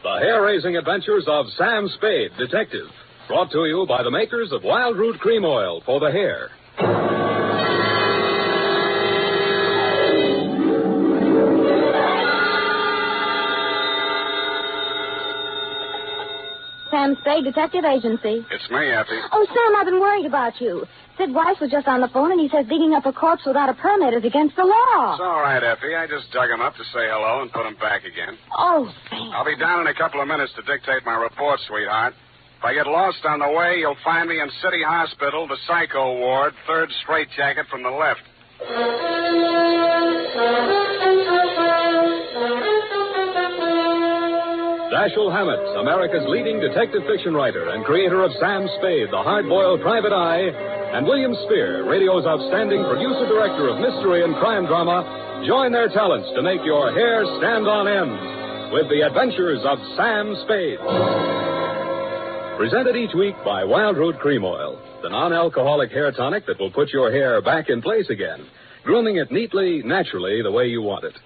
The hair-raising adventures of Sam Spade, detective. Brought to you by the makers of Wild Root Cream Oil for the hair. Sam Spade Detective Agency. It's me, Effie. Oh, Sam, I've been worried about you. Sid Weiss was just on the phone, and he says digging up a corpse without a permit is against the law. It's all right, Effie. I just dug him up to say hello and put him back again. Oh, Sam. I'll be down in a couple of minutes to dictate my report, sweetheart. If I get lost on the way, you'll find me in City Hospital, the Psycho Ward, third straitjacket from the left. Dashiell Hammett, America's leading detective fiction writer and creator of Sam Spade, the hard-boiled private eye, and William Spear, radio's outstanding producer-director of mystery and crime drama, join their talents to make your hair stand on end with the Adventures of Sam Spade. Presented each week by Wild Root Cream Oil, the non-alcoholic hair tonic that will put your hair back in place again, grooming it neatly, naturally, the way you want it.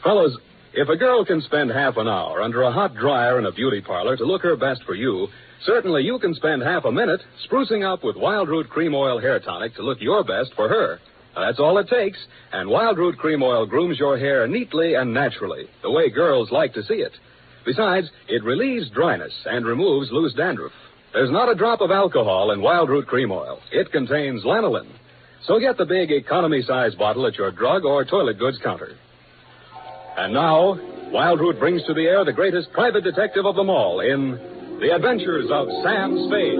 Fellows, if a girl can spend half an hour under a hot dryer in a beauty parlor to look her best for you, certainly you can spend half a minute sprucing up with Wild Root Cream Oil hair tonic to look your best for her. That's all it takes, and Wild Root Cream Oil grooms your hair neatly and naturally, the way girls like to see it. Besides, it relieves dryness and removes loose dandruff. There's not a drop of alcohol in Wild Root Cream Oil. It contains lanolin. So get the big economy-size bottle at your drug or toilet goods counter. And now, Wild Root brings to the air the greatest private detective of them all in The Adventures of Sam Spade.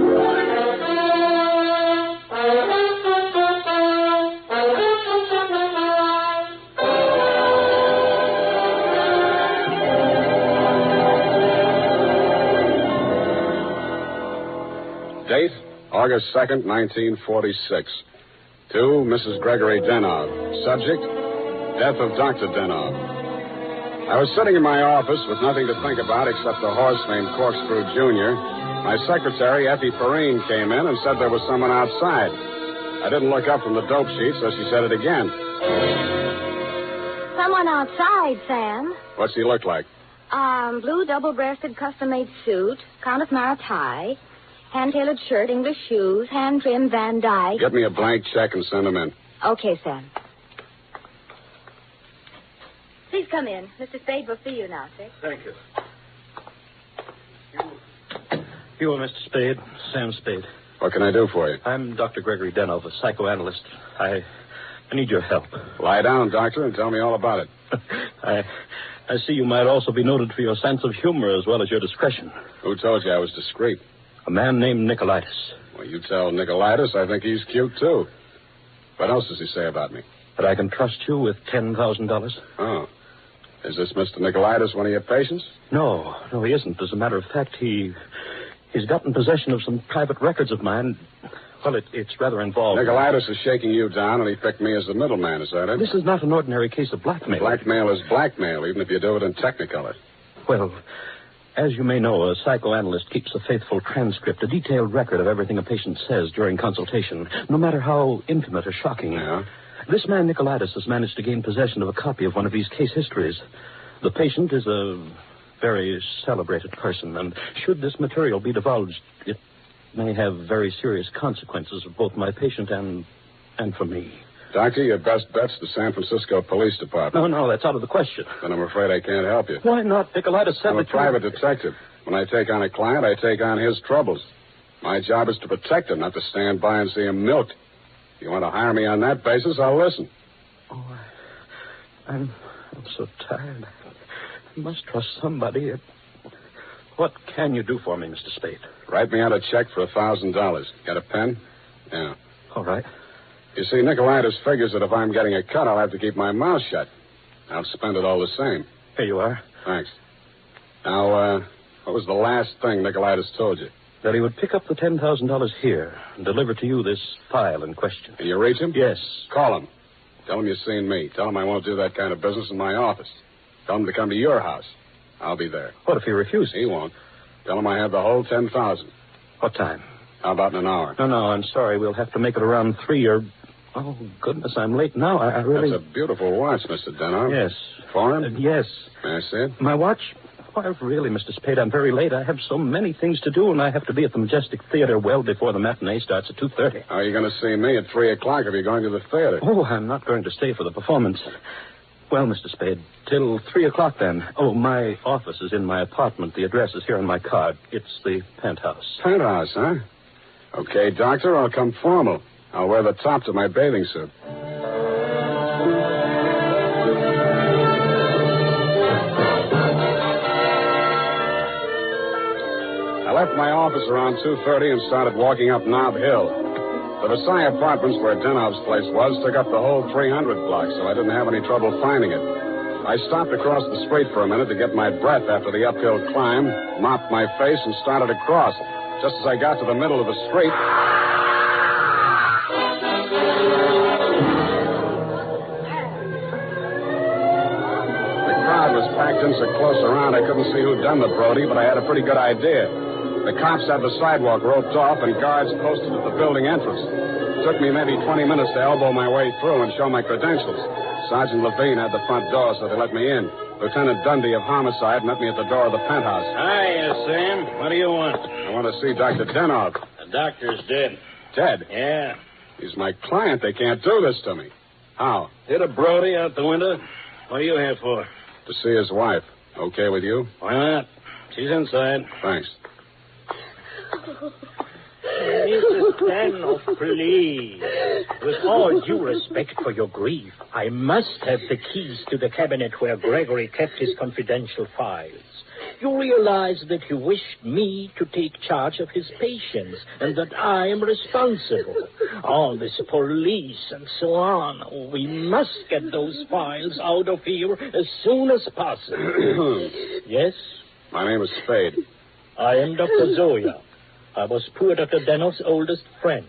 Date, August 2nd, 1946. To Mrs. Gregory Denov. Subject, death of Dr. Denov. I was sitting in my office with nothing to think about except a horse named Corkscrew Jr. My secretary, Effie Perrine, came in and said there was someone outside. I didn't look up from the dope sheet, so she said it again. Someone outside, Sam. What's he look like? Blue double-breasted custom-made suit, Countess Mara tie, hand-tailored shirt, English shoes, hand-trimmed Van Dyke. Get me a blank check and send him in. Okay, Sam. Please come in. Mr. Spade will see you now, sir. Thank you. You are Mr. Spade, Sam Spade. What can I do for you? I'm Dr. Gregory Denov, a psychoanalyst. I need your help. Lie down, doctor, and tell me all about it. I see you might also be noted for your sense of humor as well as your discretion. Who told you I was discreet? A man named Nicolaitis. Well, you tell Nicolaitis I think he's cute, too. What else does he say about me? That I can trust you with $10,000. Oh. Is this Mr. Nicolaitis one of your patients? No, he isn't. As a matter of fact, he's gotten possession of some private records of mine. Well, it's rather involved. Nicolaitis is shaking you down, and he picked me as the middleman, is that it? This is not an ordinary case of blackmail. Blackmail is blackmail, even if you do it in Technicolor. Well, as you may know, a psychoanalyst keeps a faithful transcript, a detailed record of everything a patient says during consultation, no matter how intimate or shocking. Yeah? This man, Nicolaitis, has managed to gain possession of a copy of one of these case histories. The patient is a very celebrated person, and should this material be divulged, it may have very serious consequences for both my patient and for me. Doctor, your best bet's the San Francisco Police Department. No, that's out of the question. Then I'm afraid I can't help you. Why not? Nicolaitis said I'm a private detective. When I take on a client, I take on his troubles. My job is to protect him, not to stand by and see him milked. If you want to hire me on that basis, I'll listen. Oh, I'm so tired. I must trust somebody. What can you do for me, Mr. Spade? Write me out a check for $1,000. Got a pen? Yeah. All right. You see, Nicolaitis figures that if I'm getting a cut, I'll have to keep my mouth shut. I'll spend it all the same. Here you are. Thanks. Now, what was the last thing Nicolaitis told you? That he would pick up the $10,000 here and deliver to you this file in question. Can you reach him? Yes. Call him. Tell him you've seen me. Tell him I won't do that kind of business in my office. Tell him to come to your house. I'll be there. What if he refuses? He won't. Tell him I have the whole $10,000. What time? How about in an hour? No, I'm sorry. We'll have to make it around 3 or... Oh, goodness, I'm late now. I really... That's a beautiful watch, Mr. Denov. Yes. Foreign? Yes. May I see it? My watch? Why, really, Mr. Spade, I'm very late. I have so many things to do, and I have to be at the Majestic Theater well before the matinee starts at 2:30. How are you going to see me at 3 o'clock if you're going to the theater? Oh, I'm not going to stay for the performance. Well, Mr. Spade, till 3 o'clock then. Oh, my office is in my apartment. The address is here on my card. It's the penthouse. Penthouse, huh? Okay, Doctor, I'll come formal. I'll wear the top to my bathing suit. I left my office around 2:30 and started walking up Nob Hill. The Versailles Apartments, where Denov's place was, took up the whole 300 block, so I didn't have any trouble finding it. I stopped across the street for a minute to get my breath after the uphill climb, mopped my face, and started across. Just as I got to the middle of the street... The crowd was packed in so close around I couldn't see who'd done the Brody, but I had a pretty good idea. The cops had the sidewalk roped off and guards posted at the building entrance. It took me maybe 20 minutes to elbow my way through and show my credentials. Sergeant Levine had the front door, so they let me in. Lieutenant Dundee of Homicide met me at the door of the penthouse. Hiya, Sam. What do you want? I want to see Dr. Denov. The doctor's dead. Dead? Yeah. He's my client. They can't do this to me. How? Hit a Brody out the window. What are you here for? To see his wife. Okay with you? Why not? She's inside. Thanks. Mrs. Danoff, please. With all due respect for your grief, I must have the keys to the cabinet where Gregory kept his confidential files. You realize that you wished me to take charge of his patients and that I am responsible. All this police and so on. We must get those files out of here as soon as possible. Yes? My name is Spade. I am Dr. Zoya. I was poor Dr. Denoff's oldest friend.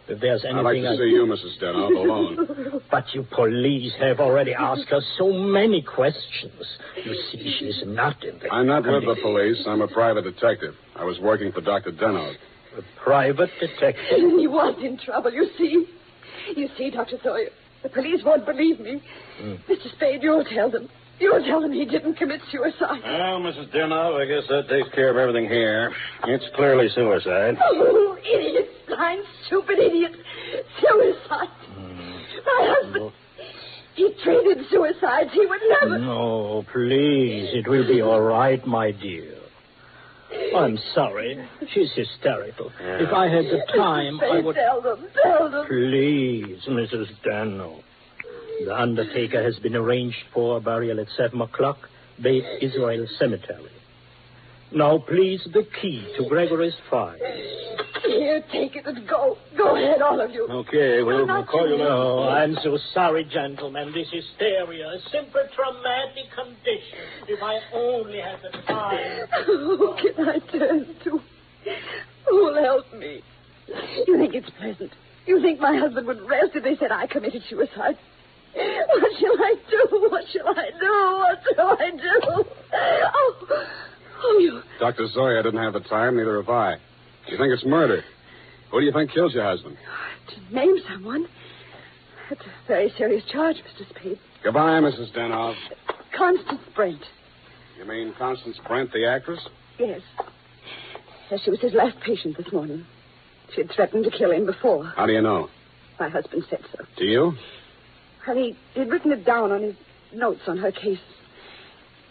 If there's anything I'd like to see you, Mrs. Denov, alone. But you police have already asked her so many questions. You see, she's not in the... I'm not with the police. I'm a private detective. I was working for Dr. Denov. A private detective? He was in trouble, you see. You see, Dr. Sawyer, the police won't believe me. Mr. Spade, you'll tell them. You'll tell them he didn't commit suicide. Well, Mrs. Denov, I guess that takes care of everything here. It's clearly suicide. Oh, idiot. Blind, stupid idiot. Suicide. My husband, he treated suicides. He would never... No, please. It will be all right, my dear. I'm sorry. She's hysterical. Yeah. If I had the time, I would... Tell them. Please, Mrs. Dano. The undertaker has been arranged for burial at 7 o'clock, Beit Israel Cemetery. Now, please, the key to Gregory's files. Here, take it and go. Go ahead, all of you. Okay, we'll call you later. Oh, I'm so sorry, gentlemen. This hysteria, a simple traumatic condition. If I only had the time. Who can I turn to? Who will help me? You think it's pleasant? You think my husband would rest if they said I committed suicide? What shall I do? What shall I do? What shall I do? Oh, you... Dr. Zoya didn't have the time, neither have I. You think it's murder? Who do you think killed your husband? To name someone. That's a very serious charge, Mr. Spade. Goodbye, Mrs. Denov. Constance Brent. You mean Constance Brent, the actress? Yes. Yes, she was his last patient this morning. She had threatened to kill him before. How do you know? My husband said so. To you? Well, he'd written it down on his notes on her case.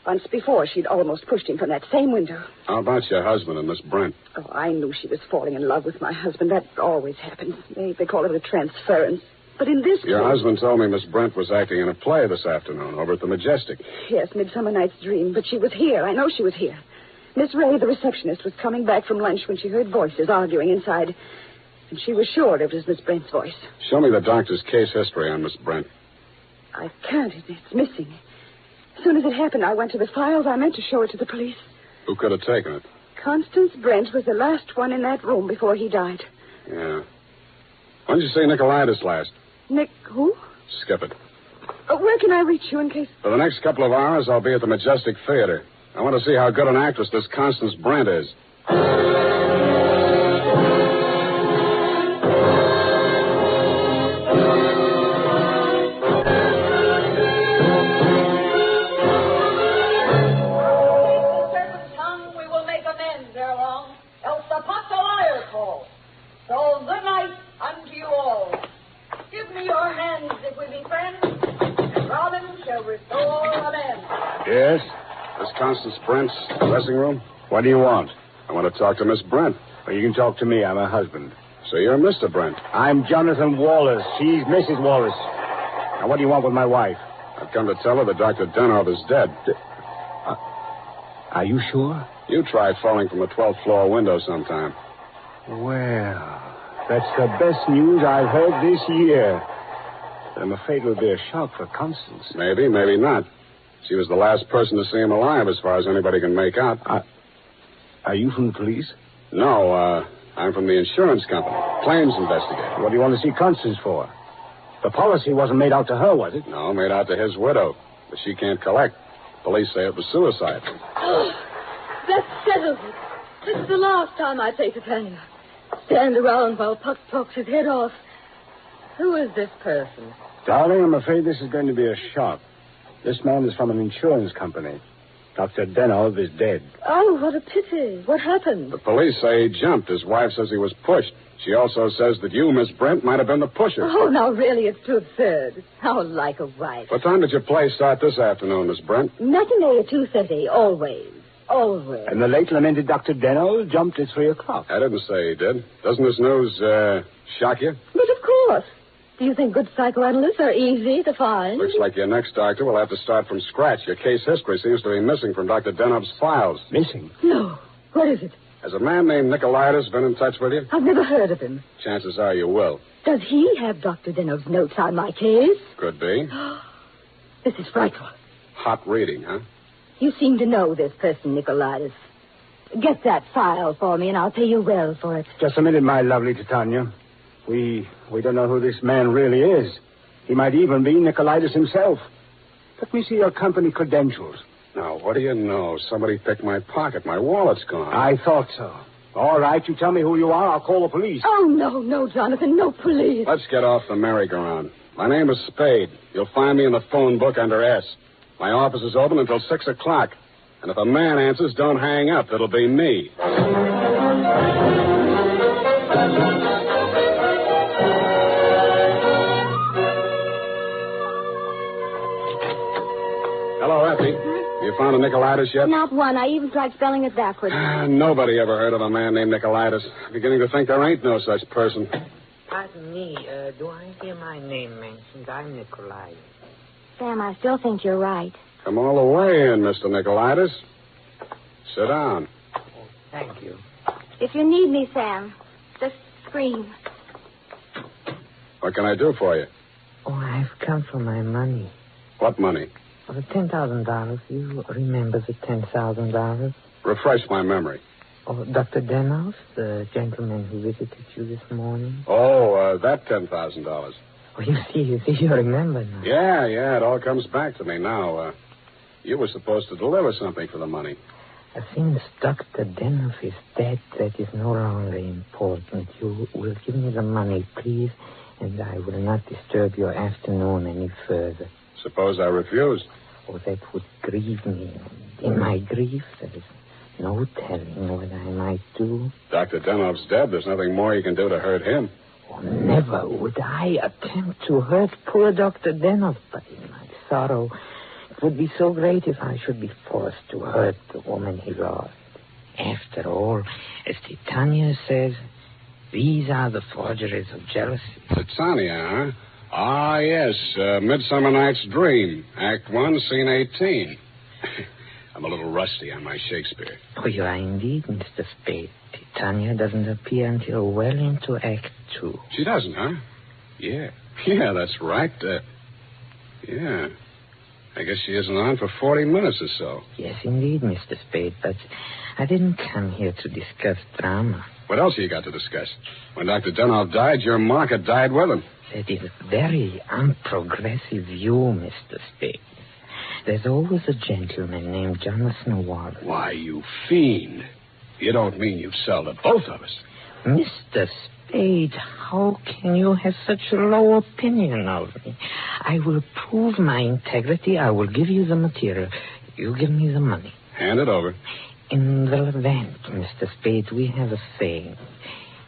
Once before, she'd almost pushed him from that same window. How about your husband and Miss Brent? Oh, I knew she was falling in love with my husband. That always happens. They call it a transference. But in this case... Your husband told me Miss Brent was acting in a play this afternoon over at the Majestic. Yes, Midsummer Night's Dream. But she was here. I know she was here. Miss Ray, the receptionist, was coming back from lunch when she heard voices arguing inside. And she was sure it was Miss Brent's voice. Show me the doctor's case history on Miss Brent. I can't. It's missing. As soon as it happened, I went to the files. I meant to show it to the police. Who could have taken it? Constance Brent was the last one in that room before he died. Yeah. When did you see Nicolaitis last? Nick who? Skip it. Where can I reach you in case... For the next couple of hours, I'll be at the Majestic Theater. I want to see how good an actress this Constance Brent is. Yes? Miss Constance Brent's dressing room? What do you want? I want to talk to Miss Brent. Well, you can talk to me. I'm her husband. So you're Mr. Brent. I'm Jonathan Wallace. She's Mrs. Wallace. Now, what do you want with my wife? I've come to tell her that Dr. Denov is dead. Are you sure? You tried falling from a 12th floor window sometime. Well, that's the best news I've heard this year. But I'm afraid it will be a shock for Constance. Maybe, maybe not. She was the last person to see him alive, as far as anybody can make out. Are you from the police? No, I'm from the insurance company. Claims investigator. What do you want to see Constance for? The policy wasn't made out to her, was it? No, made out to his widow. But she can't collect. Police say it was suicide. Oh, that settles it. This is the last time I say to Tanya. Stand around while Puck talks his head off. Who is this person? Darling, I'm afraid this is going to be a shock. This man is from an insurance company. Dr. Denov is dead. Oh, what a pity. What happened? The police say he jumped. His wife says he was pushed. She also says that you, Miss Brent, might have been the pusher. Oh, now, really, it's too absurd. How like a wife. What time did your play start this afternoon, Miss Brent? Matinee at 2:30, always. Always. And the late lamented Dr. Denov jumped at 3 o'clock. I didn't say he did. Doesn't this news, shock you? But of course. Do you think good psychoanalysts are easy to find? Looks like your next doctor will have to start from scratch. Your case history seems to be missing from Dr. Denov's files. Missing? No. What is it? Has a man named Nicolaitis been in touch with you? I've never heard of him. Chances are you will. Does he have Dr. Denov's notes on my case? Could be. This is frightful. Hot reading, huh? You seem to know this person, Nicolaitis. Get that file for me, and I'll pay you well for it. Just a minute, my lovely Titania. We don't know who this man really is. He might even be Nicolaitis himself. Let me see your company credentials. Now, what do you know? Somebody picked my pocket. My wallet's gone. I thought so. All right, you tell me who you are. I'll call the police. Oh, no, Jonathan. No police. Let's get off the merry-go-round. My name is Spade. You'll find me in the phone book under S. My office is open until 6 o'clock. And if a man answers, don't hang up. It'll be me. Hello, Effie. You found a Nicolaitis yet? Not one. I even tried spelling it backwards. Nobody ever heard of a man named Nicolaitis. I'm beginning to think there ain't no such person. Pardon me, do I hear my name mentioned? I'm Nicolaitis. Sam, I still think you're right. Come all the way in, Mr. Nicolaitis. Sit down. Oh, thank you. If you need me, Sam, just scream. What can I do for you? Oh, I've come for my money. What money? For the $10,000. You remember the $10,000? Refresh my memory. Oh, Dr. Denov, the gentleman who visited you this morning? Oh, that $10,000. Oh, you see, you remember now. Yeah, it all comes back to me now. You were supposed to deliver something for the money. Since Dr. Denov is dead, that is no longer important. You will give me the money, please, and I will not disturb your afternoon any further. Suppose I refuse? Oh, that would grieve me. In my grief, there is no telling what I might do. Dr. Denov's dead. There's nothing more you can do to hurt him. Oh, never would I attempt to hurt poor Dr. Denov, but in my sorrow, it would be so great if I should be forced to hurt the woman he loved. After all, as Titania says, these are the forgeries of jealousy. Titania, huh? Ah, yes. Midsummer Night's Dream. Act 1, Scene 18. I'm a little rusty on my Shakespeare. Oh, you are indeed, Mr. Spade. Titania doesn't appear until well into Act 2. She doesn't, huh? Yeah. Yeah, that's right. Yeah. I guess she isn't on for 40 minutes or so. Yes, indeed, Mr. Spade, but I didn't come here to discuss drama. What else have you got to discuss? When Dr. Denov died, your market died with him. That is a very unprogressive view, Mr. Spade. There's always a gentleman named Jonathan Wallace. Why, you fiend. You don't mean you'd sell to both of us. Mr. Spade, how can you have such a low opinion of me? I will prove my integrity. I will give you the material. You give me the money. Hand it over. In the Levant, Mr. Spade, we have a saying.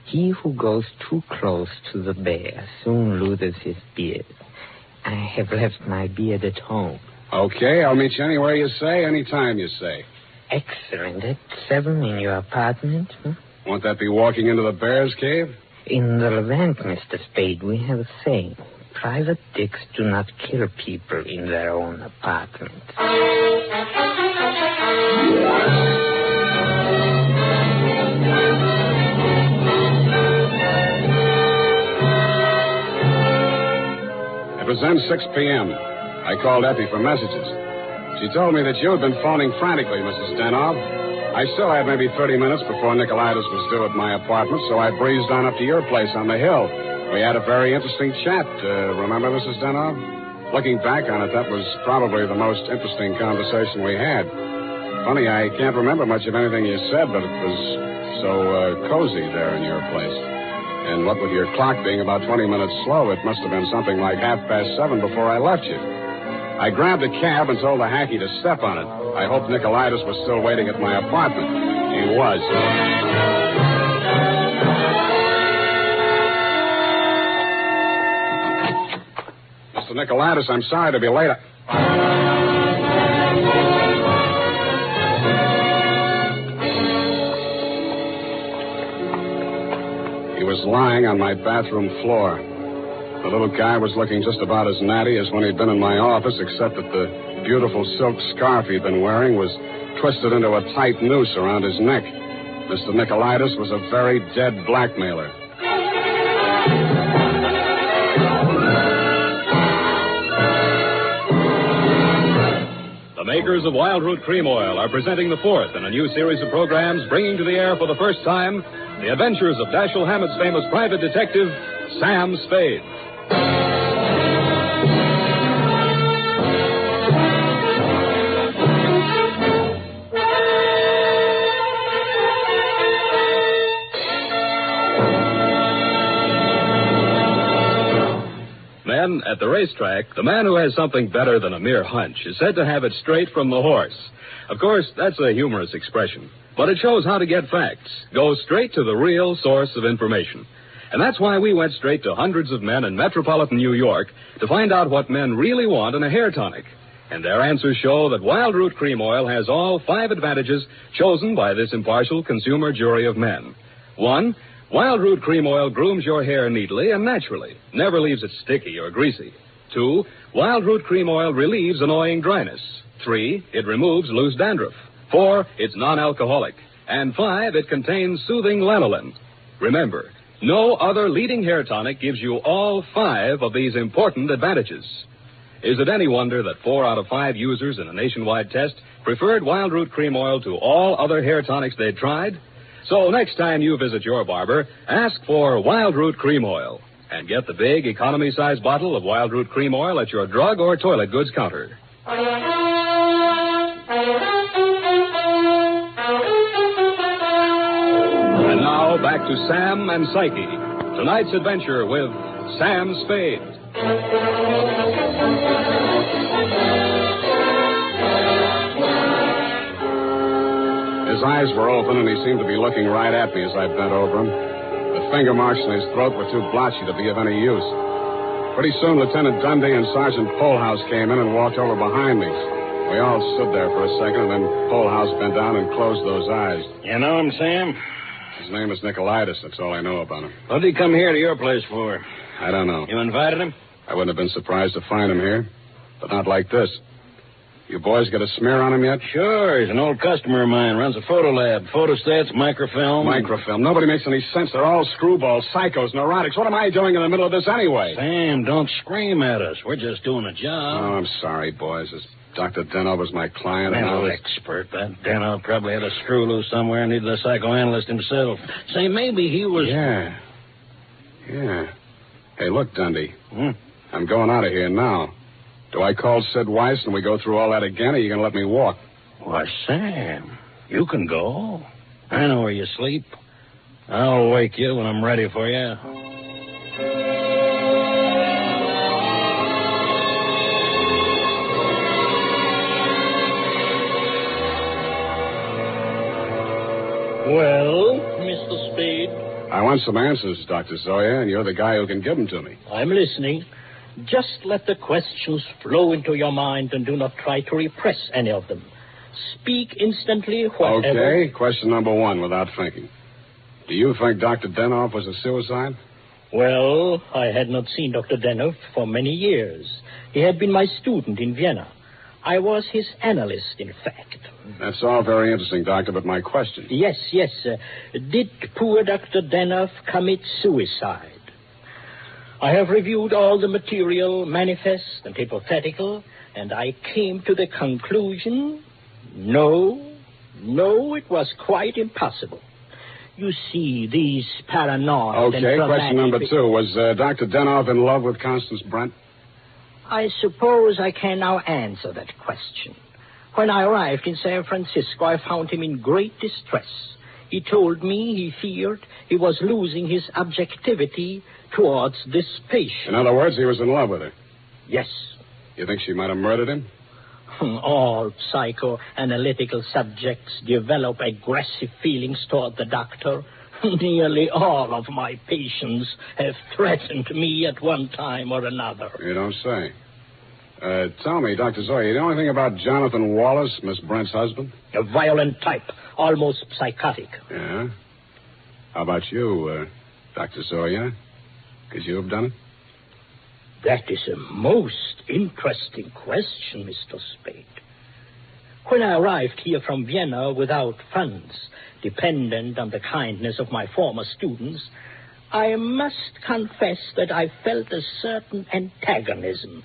He who goes too close to the bear soon loses his beard. I have left my beard at home. Okay, I'll meet you anywhere you say, anytime you say. Excellent. At 7 in your apartment? Won't that be walking into the bear's cave? In the Levant, Mr. Spade, we have a saying. Private dicks do not kill people in their own apartment. It was then 6 p.m. I called Effie for messages. She told me that you had been phoning frantically, Mrs. Denov. I still had maybe 30 minutes before Nicolaitis was due at my apartment, so I breezed on up to your place on the hill. We had a very interesting chat. Remember, Mrs. Denov? Looking back on it, that was probably the most interesting conversation we had. Funny, I can't remember much of anything you said, but it was so cozy there in your place. And what with your clock being about 20 minutes slow, it must have been something like 7:30 before I left you. I grabbed a cab and told the hacky to step on it. I hoped Nicolaitis was still waiting at my apartment. He was. Mr. Nicolaitis, I'm sorry to be late. He was lying on my bathroom floor. The little guy was looking just about as natty as when he'd been in my office, except that the beautiful silk scarf he'd been wearing was twisted into a tight noose around his neck. Mr. Nicolaitis was a very dead blackmailer. The makers of Wild Root Cream Oil are presenting the fourth in a new series of programs bringing to the air for the first time the adventures of Dashiell Hammett's famous private detective, Sam Spade. Then, at the racetrack, the man who has something better than a mere hunch is said to have it straight from the horse. Of course, that's a humorous expression, but it shows how to get facts. Go straight to the real source of information. And that's why we went straight to hundreds of men in metropolitan New York to find out what men really want in a hair tonic. And their answers show that Wild Root Cream Oil has all 5 advantages chosen by this impartial consumer jury of men. 1, Wild Root Cream Oil grooms your hair neatly and naturally, never leaves it sticky or greasy. 2, Wild Root Cream Oil relieves annoying dryness. 3, it removes loose dandruff. 4, it's non-alcoholic. And 5, it contains soothing lanolin. Remember, no other leading hair tonic gives you all 5 of these important advantages. Is it any wonder that 4 out of 5 users in a nationwide test preferred Wild Root Cream Oil to all other hair tonics they'd tried? So next time you visit your barber, ask for Wild Root Cream Oil and get the big economy-size bottle of Wild Root Cream Oil at your drug or toilet goods counter. And now back to Sam and Psyche. Tonight's adventure with Sam Spade. His eyes were open, and he seemed to be looking right at me as I bent over him. The finger marks in his throat were too blotchy to be of any use. Pretty soon, Lieutenant Dundee and Sergeant Polehouse came in and walked over behind me. We all stood there for a second, and then Polehouse bent down and closed those eyes. You know him, Sam? His name is Nicolaitis. That's all I know about him. What did he come here to your place for? I don't know. You invited him? I wouldn't have been surprised to find him here, but not like this. You boys got a smear on him yet? Sure. He's an old customer of mine. Runs a photo lab. Photostats, microfilm. Microfilm. Nobody makes any sense. They're all screwballs, psychos, neurotics. What am I doing in the middle of this anyway? Sam, don't scream at us. We're just doing a job. Oh, I'm sorry, boys. This Dr. Denov was my client. Mental expert. That Denov probably had a screw loose somewhere and needed a psychoanalyst himself. Say, maybe he was... Yeah. Hey, look, Dundee. I'm going out of here now. Do I call Sid Weiss and we go through all that again, or are you going to let me walk? Why, Sam, you can go. I know where you sleep. I'll wake you when I'm ready for you. Well, Mr. Spade? I want some answers, Dr. Zoya, and you're the guy who can give them to me. I'm listening. Just let the questions flow into your mind and do not try to repress any of them. Speak instantly, whatever... Okay, question number 1, without thinking. Do you think Dr. Denoff was a suicide? Well, I had not seen Dr. Denoff for many years. He had been my student in Vienna. I was his analyst, in fact. That's all very interesting, Doctor, but my question... Yes. Did poor Dr. Denoff commit suicide? I have reviewed all the material, manifest and hypothetical, and I came to the conclusion... No, it was quite impossible. You see, these paranoid... Okay, question number 2. Was Dr. Denoff in love with Constance Brent? I suppose I can now answer that question. When I arrived in San Francisco, I found him in great distress. He told me he feared he was losing his objectivity towards this patient. In other words, he was in love with her? Yes. You think she might have murdered him? All psychoanalytical subjects develop aggressive feelings toward the doctor. Nearly all of my patients have threatened me at one time or another. You don't say. Tell me, Dr. Zoya, you know anything about Jonathan Wallace, Miss Brent's husband? A violent type, almost psychotic. Yeah? How about you, Dr. Zoya? Could you have done it? That is a most interesting question, Mr. Spade. When I arrived here from Vienna without funds, dependent on the kindness of my former students, I must confess that I felt a certain antagonism.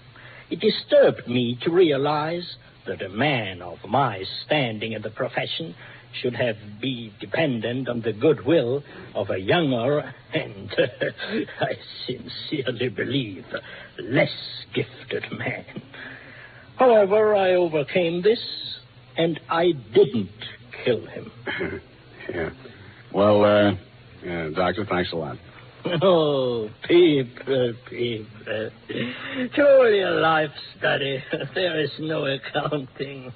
It disturbed me to realize that a man of my standing in the profession should be dependent on the goodwill of a younger and, I sincerely believe, less gifted man. However, I overcame this, and I didn't kill him. Yeah. Well, Doctor, thanks a lot. Oh, people. Truly a life study. There is no accounting.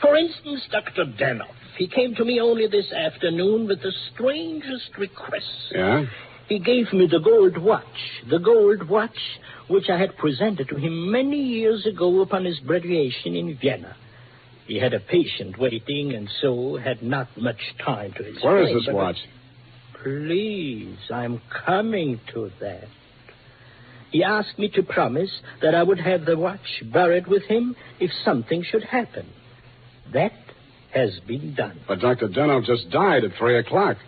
For instance, Dr. Denoff. He came to me only this afternoon with the strangest requests. Yeah? He gave me the gold watch which I had presented to him many years ago upon his graduation in Vienna. He had a patient waiting, and so had not much time to explain. Where is this watch? Please, I'm coming to that. He asked me to promise that I would have the watch buried with him if something should happen. That has been done. But Dr. Denoff just died at 3 o'clock.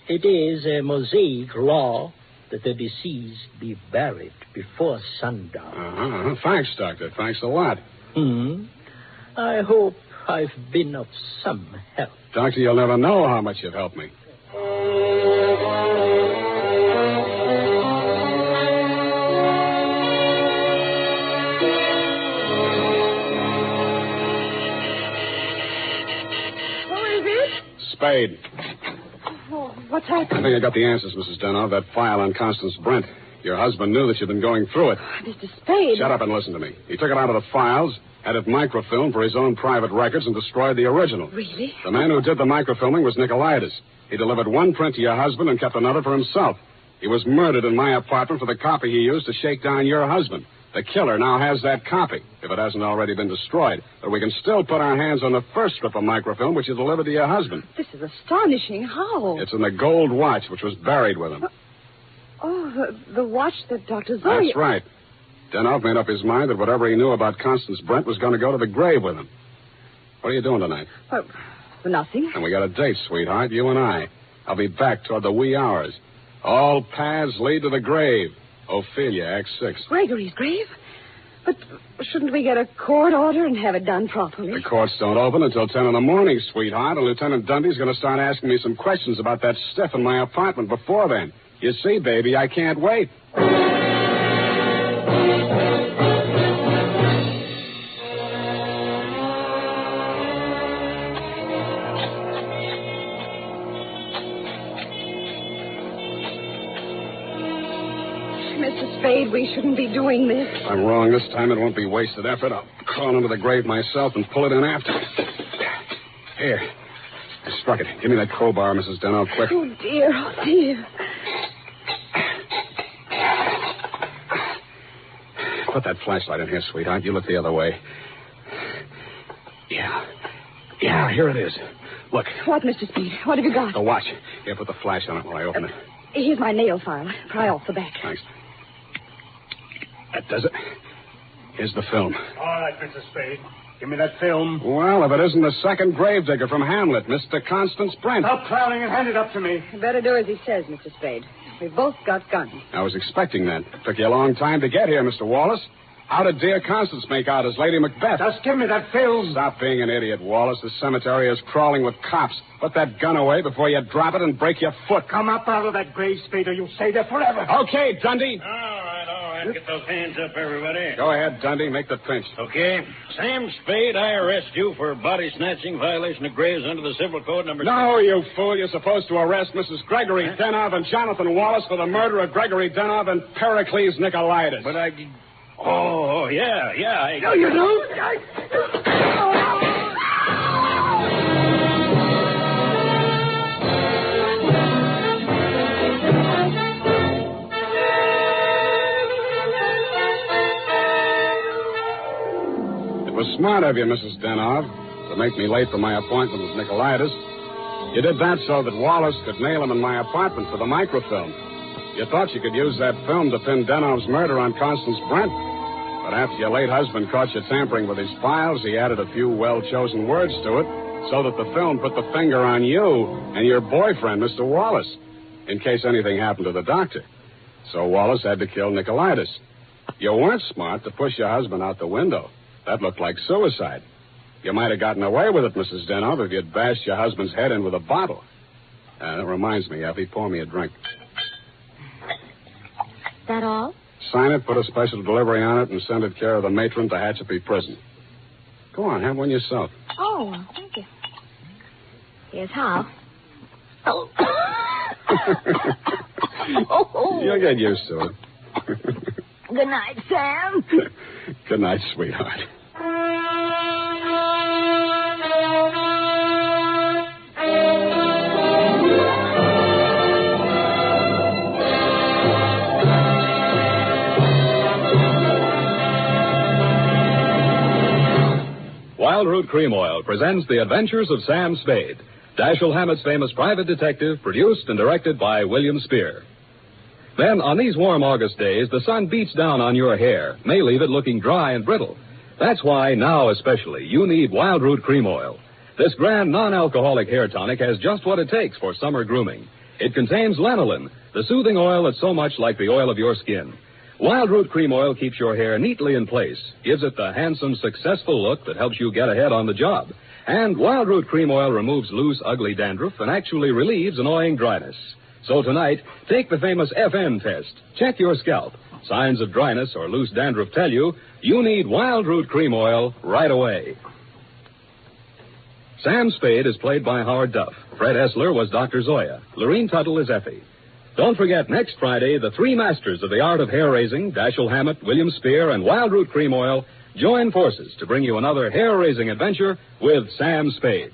It is a Mosaic law that the deceased be buried before sundown. Thanks, Doctor. Thanks a lot. I hope I've been of some help. Doctor, you'll never know how much you've helped me. Spade. Oh, what's happened? I think I got the answers, Mrs. Denoff. That file on Constance Brent. Your husband knew that you'd been going through it. Mr. Spade. Shut up and listen to me. He took it out of the files, had it microfilmed for his own private records, and destroyed the original. Really? The man who did the microfilming was Nicolaitis. He delivered one print to your husband and kept another for himself. He was murdered in my apartment for the copy he used to shake down your husband. The killer now has that copy, if it hasn't already been destroyed. But we can still put our hands on the first strip of microfilm, which you delivered to your husband. This is astonishing. How? It's in the gold watch, which was buried with him. The watch that Dr. Zoya... That's right. Denoff made up his mind that whatever he knew about Constance Brent was going to go to the grave with him. What are you doing tonight? Nothing. And we got a date, sweetheart, you and I. I'll be back toward the wee hours. All paths lead to the grave. Ophelia, Act 6. Gregory's grave? But shouldn't we get a court order and have it done properly? The courts don't open until 10 in the morning, sweetheart, and Lieutenant Dundee's going to start asking me some questions about that stiff in my apartment before then. You see, baby, I can't wait. Mr. Spade, we shouldn't be doing this. If I'm wrong this time, it won't be wasted effort. I'll crawl into the grave myself and pull it in after. Here. I struck it. Give me that crowbar, Mrs. Denoff, quick. Oh, dear. Put that flashlight in here, sweetheart. You look the other way. Yeah, here it is. Look. What, Mr. Spade? What have you got? The watch. Here, put the flash on it while I open it. Here's my nail file. Pry off the back. Thanks. That does it. Here's the film. All right, Mr. Spade. Give me that film. Well, if it isn't the second gravedigger from Hamlet, Mr. Constance Brent. Stop prowling and hand it up to me. You better do as he says, Mr. Spade. We've both got guns. I was expecting that. Took you a long time to get here, Mr. Wallace. How did dear Constance make out as Lady Macbeth? Just give me that film. Stop being an idiot, Wallace. The cemetery is crawling with cops. Put that gun away before you drop it and break your foot. Come up out of that grave, Spade, or you'll stay there forever. Okay, Dundee. All right. Get those hands up, everybody. Go ahead, Dundee. Make the pinch. Okay. Sam Spade, I arrest you for body snatching, violation of graves under the Civil Code number... No, you fool. You're supposed to arrest Mrs. Gregory Denov and Jonathan Wallace for the murder of Gregory Denov and Pericles Nicolaitis. But I... Oh, yeah. No, you don't. It was smart of you, Mrs. Denov, to make me late for my appointment with Nicolaitis. You did that so that Wallace could nail him in my apartment for the microfilm. You thought you could use that film to pin Denov's murder on Constance Brent. But after your late husband caught you tampering with his files, he added a few well-chosen words to it so that the film put the finger on you and your boyfriend, Mr. Wallace, in case anything happened to the doctor. So Wallace had to kill Nicolaitis. You weren't smart to push your husband out the window. That looked like suicide. You might have gotten away with it, Mrs. Denov, if you'd bashed your husband's head in with a bottle. That reminds me, Effie, pour me a drink. That all? Sign it, put a special delivery on it, and send it care of the matron to Hatchapee Prison. Go on, have one yourself. Oh, thank you. Here's how. Oh. You'll get used to it. Good night, Sam. Good night, sweetheart. Wild Root Cream Oil presents The Adventures of Sam Spade, Dashiell Hammett's famous private detective, produced and directed by William Spear. Then, on these warm August days, the sun beats down on your hair, may leave it looking dry and brittle. That's why, now especially, you need Wild Root Cream Oil. This grand non-alcoholic hair tonic has just what it takes for summer grooming. It contains lanolin, the soothing oil that's so much like the oil of your skin. Wild Root Cream Oil keeps your hair neatly in place, gives it the handsome, successful look that helps you get ahead on the job. And Wild Root Cream Oil removes loose, ugly dandruff and actually relieves annoying dryness. So tonight, take the famous FN test. Check your scalp. Signs of dryness or loose dandruff tell you need Wild Root Cream Oil right away. Sam Spade is played by Howard Duff. Fred Essler was Dr. Zoya. Lorene Tuttle is Effie. Don't forget, next Friday, the three masters of the art of hair-raising, Dashiell Hammett, William Spear, and Wild Root Cream Oil, join forces to bring you another hair-raising adventure with Sam Spade.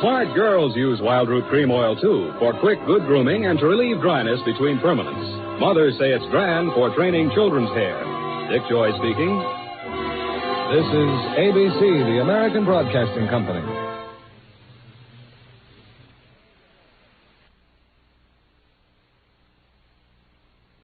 Smart girls use Wild Root Cream Oil, too, for quick, good grooming and to relieve dryness between permanents. Mothers say it's grand for training children's hair. Dick Joy speaking. This is ABC, the American Broadcasting Company.